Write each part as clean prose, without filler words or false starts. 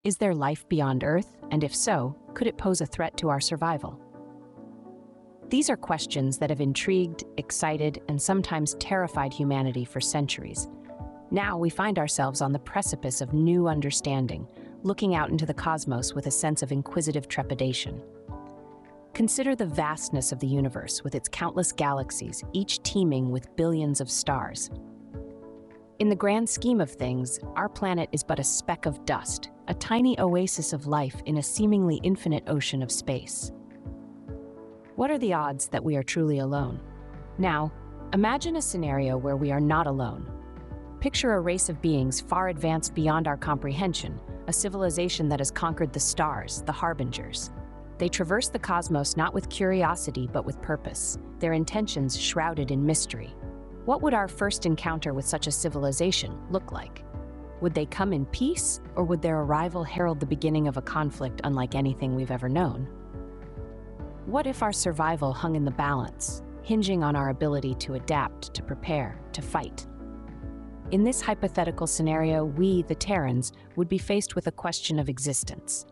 Is there life beyond Earth? And if so, could it pose a threat to our survival? These are questions that have intrigued, excited, and sometimes terrified humanity for centuries. Now we find ourselves on the precipice of new understanding, looking out into the cosmos with a sense of inquisitive trepidation. Consider the vastness of the universe with its countless galaxies, each teeming with billions of stars. In the grand scheme of things, our planet is but a speck of dust, a tiny oasis of life in a seemingly infinite ocean of space. What are the odds that we are truly alone? Now, imagine a scenario where we are not alone. Picture a race of beings far advanced beyond our comprehension, a civilization that has conquered the stars, the Harbingers. They traverse the cosmos not with curiosity but with purpose, their intentions shrouded in mystery. What would our first encounter with such a civilization look like? Would they come in peace, or would their arrival herald the beginning of a conflict unlike anything we've ever known? What if our survival hung in the balance, hinging on our ability to adapt, to prepare, to fight? In this hypothetical scenario, we, the Terrans, would be faced with a question of existence.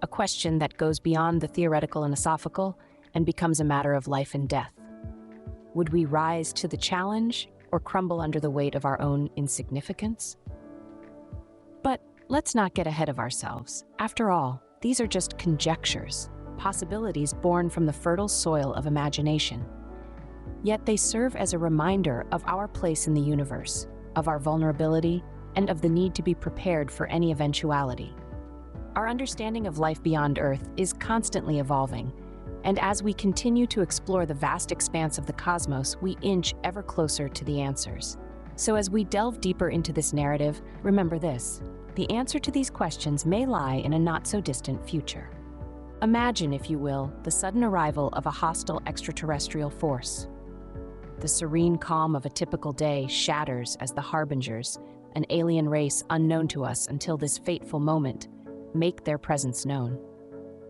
A question that goes beyond the theoretical and philosophical and becomes a matter of life and death. Would we rise to the challenge or crumble under the weight of our own insignificance? But let's not get ahead of ourselves. After all, these are just conjectures, possibilities born from the fertile soil of imagination. Yet they serve as a reminder of our place in the universe, of our vulnerability, and of the need to be prepared for any eventuality. Our understanding of life beyond Earth is constantly evolving, and as we continue to explore the vast expanse of the cosmos, we inch ever closer to the answers. So as we delve deeper into this narrative, remember this: the answer to these questions may lie in a not-so-distant future. Imagine, if you will, the sudden arrival of a hostile extraterrestrial force. The serene calm of a typical day shatters as the Harbingers, an alien race unknown to us until this fateful moment, make their presence known.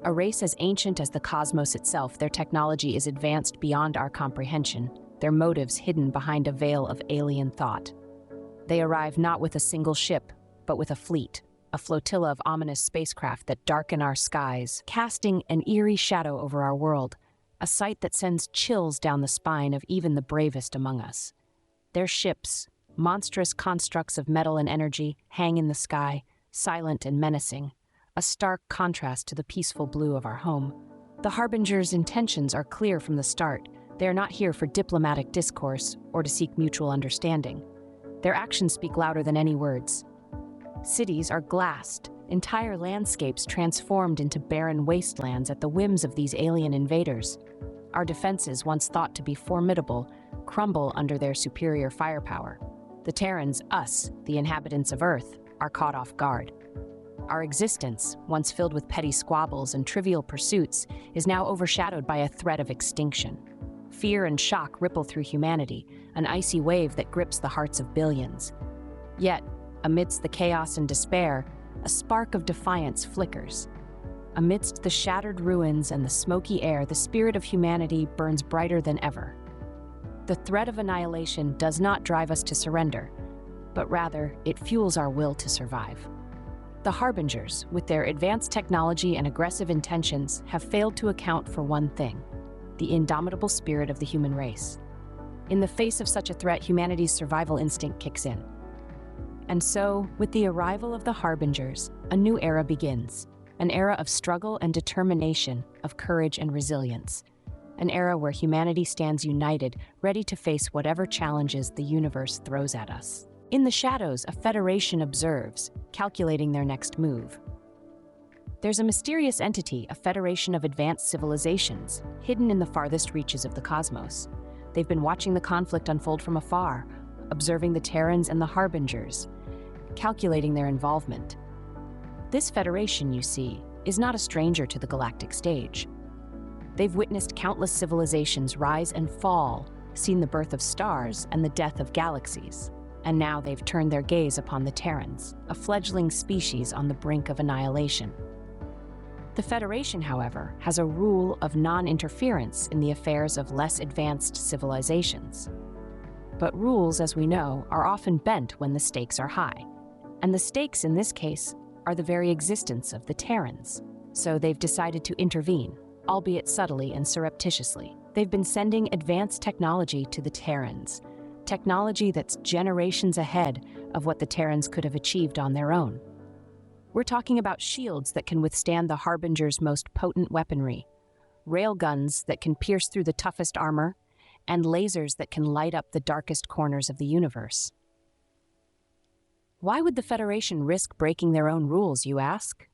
A race as ancient as the cosmos itself, their technology is advanced beyond our comprehension, their motives hidden behind a veil of alien thought. They arrive not with a single ship, but with a fleet, a flotilla of ominous spacecraft that darken our skies, casting an eerie shadow over our world, a sight that sends chills down the spine of even the bravest among us. Their ships, monstrous constructs of metal and energy, hang in the sky, silent and menacing, a stark contrast to the peaceful blue of our home. The Harbingers' intentions are clear from the start. They are not here for diplomatic discourse or to seek mutual understanding. Their actions speak louder than any words. Cities are glassed, entire landscapes transformed into barren wastelands at the whims of these alien invaders. Our defenses, once thought to be formidable, crumble under their superior firepower. The Terrans, us, the inhabitants of Earth, are caught off guard. Our existence, once filled with petty squabbles and trivial pursuits, is now overshadowed by a threat of extinction. Fear and shock ripple through humanity, an icy wave that grips the hearts of billions. Yet, amidst the chaos and despair, a spark of defiance flickers. Amidst the shattered ruins and the smoky air, the spirit of humanity burns brighter than ever. The threat of annihilation does not drive us to surrender, but rather, it fuels our will to survive. The Harbingers, with their advanced technology and aggressive intentions, have failed to account for one thing: the indomitable spirit of the human race. In the face of such a threat, humanity's survival instinct kicks in. And so, with the arrival of the Harbingers, a new era begins. An era of struggle and determination, of courage and resilience. An era where humanity stands united, ready to face whatever challenges the universe throws at us. In the shadows, a federation observes, calculating their next move. There's a mysterious entity, a federation of advanced civilizations, hidden in the farthest reaches of the cosmos. They've been watching the conflict unfold from afar, observing the Terrans and the Harbingers, calculating their involvement. This federation, you see, is not a stranger to the galactic stage. They've witnessed countless civilizations rise and fall, seen the birth of stars and the death of galaxies. And now they've turned their gaze upon the Terrans, a fledgling species on the brink of annihilation. The Federation, however, has a rule of non-interference in the affairs of less advanced civilizations. But rules, as we know, are often bent when the stakes are high. And the stakes in this case are the very existence of the Terrans. So they've decided to intervene, albeit subtly and surreptitiously. They've been sending advanced technology to the Terrans, technology that's generations ahead of what the Terrans could have achieved on their own. We're talking about shields that can withstand the Harbingers' most potent weaponry, railguns that can pierce through the toughest armor, and lasers that can light up the darkest corners of the universe. Why would the Federation risk breaking their own rules, you ask?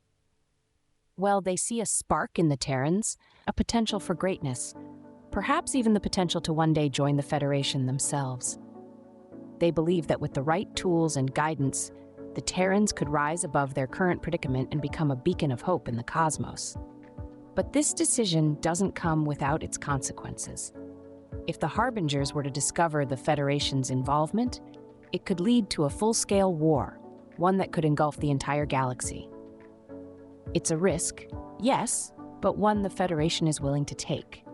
Well, they see a spark in the Terrans, a potential for greatness, perhaps even the potential to one day join the Federation themselves. They believe that with the right tools and guidance, the Terrans could rise above their current predicament and become a beacon of hope in the cosmos. But this decision doesn't come without its consequences. If the Harbingers were to discover the Federation's involvement, it could lead to a full-scale war, one that could engulf the entire galaxy. It's a risk, yes, but one the Federation is willing to take.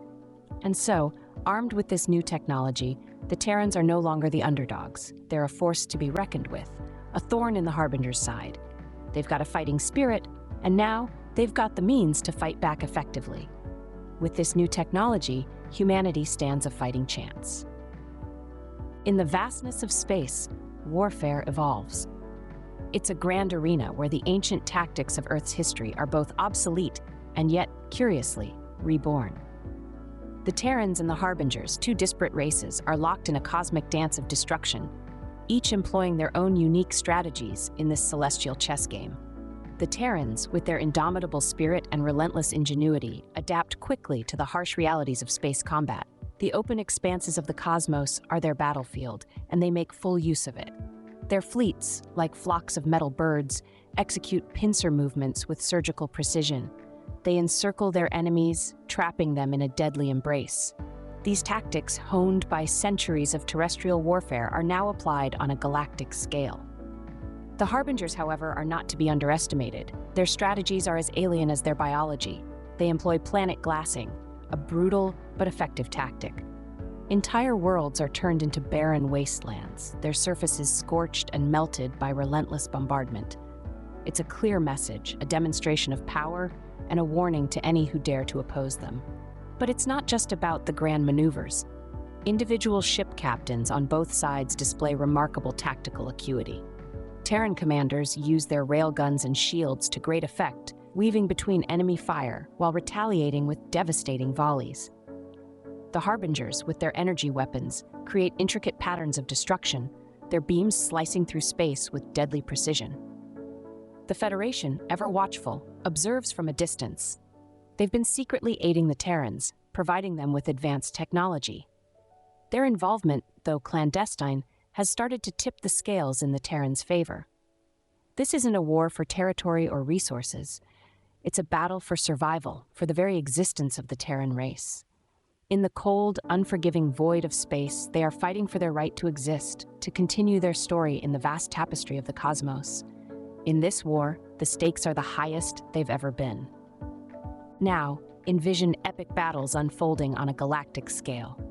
And so, armed with this new technology, the Terrans are no longer the underdogs. They're a force to be reckoned with, a thorn in the Harbingers' side. They've got a fighting spirit, and now they've got the means to fight back effectively. With this new technology, humanity stands a fighting chance. In the vastness of space, warfare evolves. It's a grand arena where the ancient tactics of Earth's history are both obsolete and yet, curiously, reborn. The Terrans and the Harbingers, two disparate races, are locked in a cosmic dance of destruction, each employing their own unique strategies in this celestial chess game. The Terrans, with their indomitable spirit and relentless ingenuity, adapt quickly to the harsh realities of space combat. The open expanses of the cosmos are their battlefield, and they make full use of it. Their fleets, like flocks of metal birds, execute pincer movements with surgical precision. They encircle their enemies, trapping them in a deadly embrace. These tactics, honed by centuries of terrestrial warfare, are now applied on a galactic scale. The Harbingers, however, are not to be underestimated. Their strategies are as alien as their biology. They employ planet glassing, a brutal but effective tactic. Entire worlds are turned into barren wastelands, their surfaces scorched and melted by relentless bombardment. It's a clear message, a demonstration of power, and a warning to any who dare to oppose them. But it's not just about the grand maneuvers. Individual ship captains on both sides display remarkable tactical acuity. Terran commanders use their railguns and shields to great effect, weaving between enemy fire while retaliating with devastating volleys. The Harbingers, with their energy weapons, create intricate patterns of destruction, their beams slicing through space with deadly precision. The Federation, ever watchful, observes from a distance. They've been secretly aiding the Terrans, providing them with advanced technology. Their involvement, though clandestine, has started to tip the scales in the Terrans' favor. This isn't a war for territory or resources. It's a battle for survival, for the very existence of the Terran race. In the cold, unforgiving void of space, they are fighting for their right to exist, to continue their story in the vast tapestry of the cosmos. In this war, the stakes are the highest they've ever been. Now, envision epic battles unfolding on a galactic scale.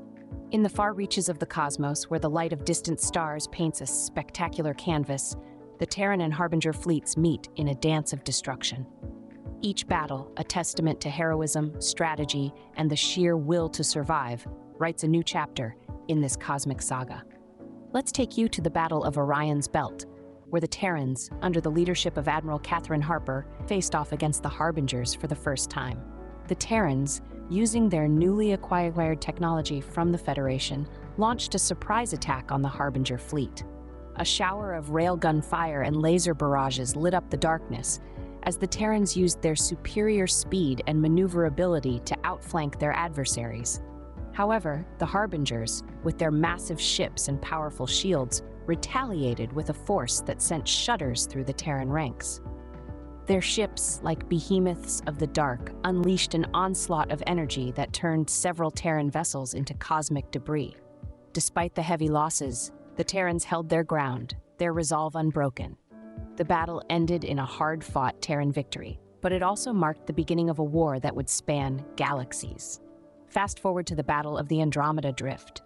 In the far reaches of the cosmos, where the light of distant stars paints a spectacular canvas, the Terran and Harbinger fleets meet in a dance of destruction. Each battle, a testament to heroism, strategy, and the sheer will to survive, writes a new chapter in this cosmic saga. Let's take you to the Battle of Orion's Belt, where the Terrans, under the leadership of Admiral Catherine Harper, faced off against the Harbingers for the first time. The Terrans, using their newly acquired technology from the Federation, launched a surprise attack on the Harbinger fleet. A shower of railgun fire and laser barrages lit up the darkness, as the Terrans used their superior speed and maneuverability to outflank their adversaries. However, the Harbingers, with their massive ships and powerful shields, retaliated with a force that sent shudders through the Terran ranks. Their ships, like behemoths of the dark, unleashed an onslaught of energy that turned several Terran vessels into cosmic debris. Despite the heavy losses, the Terrans held their ground, their resolve unbroken. The battle ended in a hard-fought Terran victory, but it also marked the beginning of a war that would span galaxies. Fast forward to the Battle of the Andromeda Drift.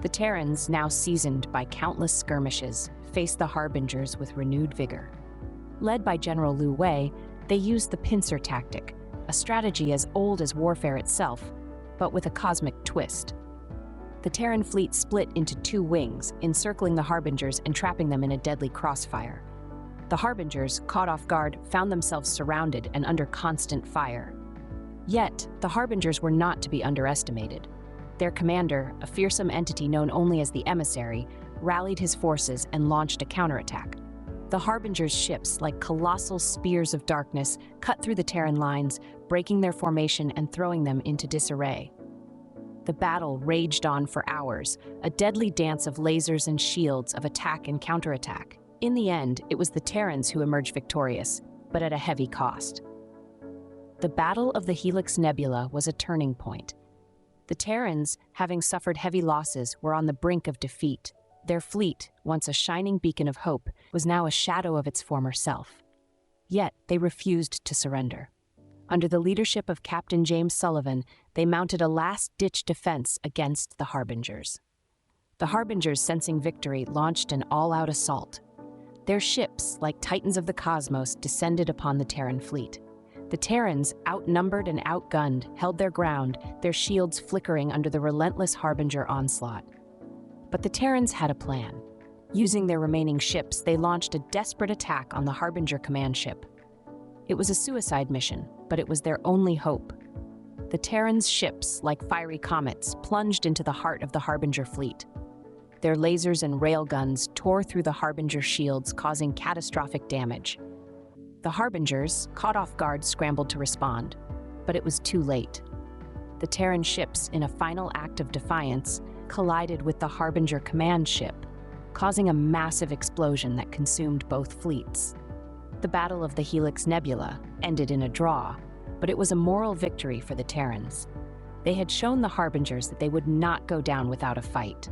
The Terrans, now seasoned by countless skirmishes, faced the Harbingers with renewed vigor. Led by General Liu Wei, they used the pincer tactic, a strategy as old as warfare itself, but with a cosmic twist. The Terran fleet split into two wings, encircling the Harbingers and trapping them in a deadly crossfire. The Harbingers, caught off guard, found themselves surrounded and under constant fire. Yet, the Harbingers were not to be underestimated. Their commander, a fearsome entity known only as the Emissary, rallied his forces and launched a counterattack. The Harbingers' ships, like colossal spears of darkness, cut through the Terran lines, breaking their formation and throwing them into disarray. The battle raged on for hours, a deadly dance of lasers and shields, of attack and counterattack. In the end, it was the Terrans who emerged victorious, but at a heavy cost. The Battle of the Helix Nebula was a turning point. The Terrans, having suffered heavy losses, were on the brink of defeat. Their fleet, once a shining beacon of hope, was now a shadow of its former self. Yet they refused to surrender. Under the leadership of Captain James Sullivan, they mounted a last-ditch defense against the Harbingers. The Harbingers, sensing victory, launched an all-out assault. Their ships, like titans of the cosmos, descended upon the Terran fleet. The Terrans, outnumbered and outgunned, held their ground, their shields flickering under the relentless Harbinger onslaught. But the Terrans had a plan. Using their remaining ships, they launched a desperate attack on the Harbinger command ship. It was a suicide mission, but it was their only hope. The Terrans' ships, like fiery comets, plunged into the heart of the Harbinger fleet. Their lasers and railguns tore through the Harbinger shields, causing catastrophic damage. The Harbingers, caught off guard, scrambled to respond, but it was too late. The Terran ships, in a final act of defiance, collided with the Harbinger command ship, causing a massive explosion that consumed both fleets. The Battle of the Helix Nebula ended in a draw, but it was a moral victory for the Terrans. They had shown the Harbingers that they would not go down without a fight.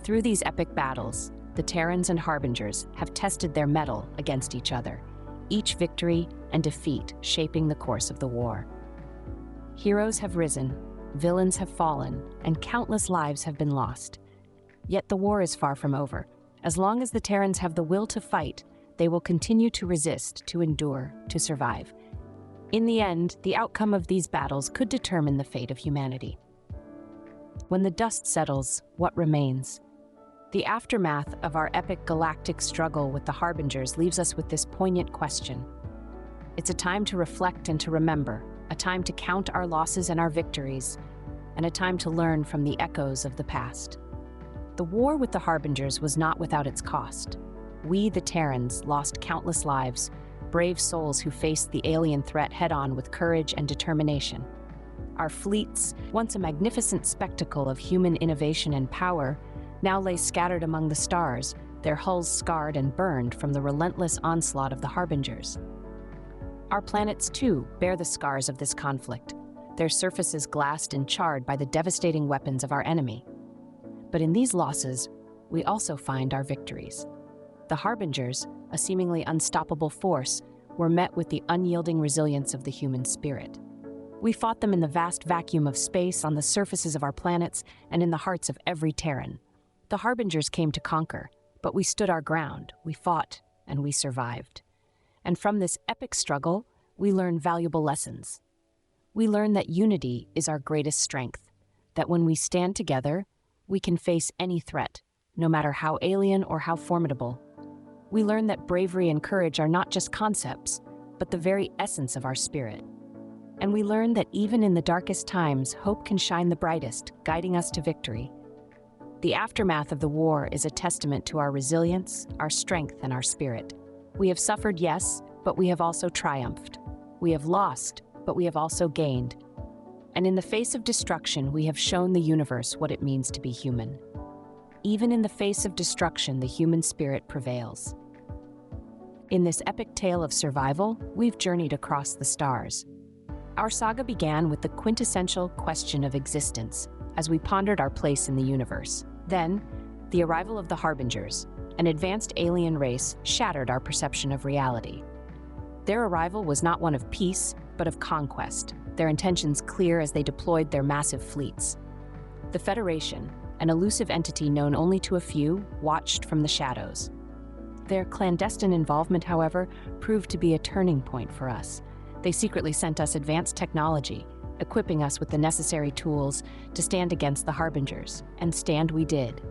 Through these epic battles, the Terrans and Harbingers have tested their mettle against each other, each victory and defeat shaping the course of the war. Heroes have risen, villains have fallen, and countless lives have been lost. Yet the war is far from over. As long as the Terrans have the will to fight, they will continue to resist, to endure, to survive. In the end, the outcome of these battles could determine the fate of humanity. When the dust settles, what remains? The aftermath of our epic galactic struggle with the Harbingers leaves us with this poignant question. It's a time to reflect and to remember, a time to count our losses and our victories, and a time to learn from the echoes of the past. The war with the Harbingers was not without its cost. We, the Terrans, lost countless lives, brave souls who faced the alien threat head-on with courage and determination. Our fleets, once a magnificent spectacle of human innovation and power, now lay scattered among the stars, their hulls scarred and burned from the relentless onslaught of the Harbingers. Our planets, too, bear the scars of this conflict, their surfaces glassed and charred by the devastating weapons of our enemy. But in these losses, we also find our victories. The Harbingers, a seemingly unstoppable force, were met with the unyielding resilience of the human spirit. We fought them in the vast vacuum of space, on the surfaces of our planets, and in the hearts of every Terran. The Harbingers came to conquer, but we stood our ground, we fought, and we survived. And from this epic struggle, we learned valuable lessons. We learned that unity is our greatest strength, that when we stand together, we can face any threat, no matter how alien or how formidable. We learned that bravery and courage are not just concepts, but the very essence of our spirit. And we learned that even in the darkest times, hope can shine the brightest, guiding us to victory. The aftermath of the war is a testament to our resilience, our strength, and our spirit. We have suffered, yes, but we have also triumphed. We have lost, but we have also gained. And in the face of destruction, we have shown the universe what it means to be human. Even in the face of destruction, the human spirit prevails. In this epic tale of survival, we've journeyed across the stars. Our saga began with the quintessential question of existence, as we pondered our place in the universe. Then, the arrival of the Harbingers, an advanced alien race, shattered our perception of reality. Their arrival was not one of peace, but of conquest, their intentions clear as they deployed their massive fleets. The Federation, an elusive entity known only to a few, watched from the shadows. Their clandestine involvement, however, proved to be a turning point for us. They secretly sent us advanced technology, equipping us with the necessary tools to stand against the Harbingers, and stand we did.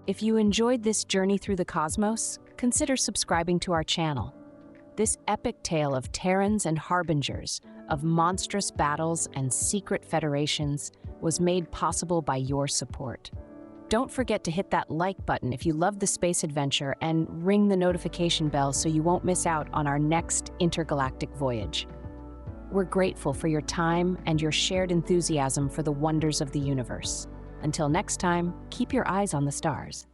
If you enjoyed this journey through the cosmos, consider subscribing to our channel. This epic tale of Terrans and Harbingers, of monstrous battles and secret federations, was made possible by your support. Don't forget to hit that like button if you love the space adventure and ring the notification bell so you won't miss out on our next intergalactic voyage. We're grateful for your time and your shared enthusiasm for the wonders of the universe. Until next time, keep your eyes on the stars.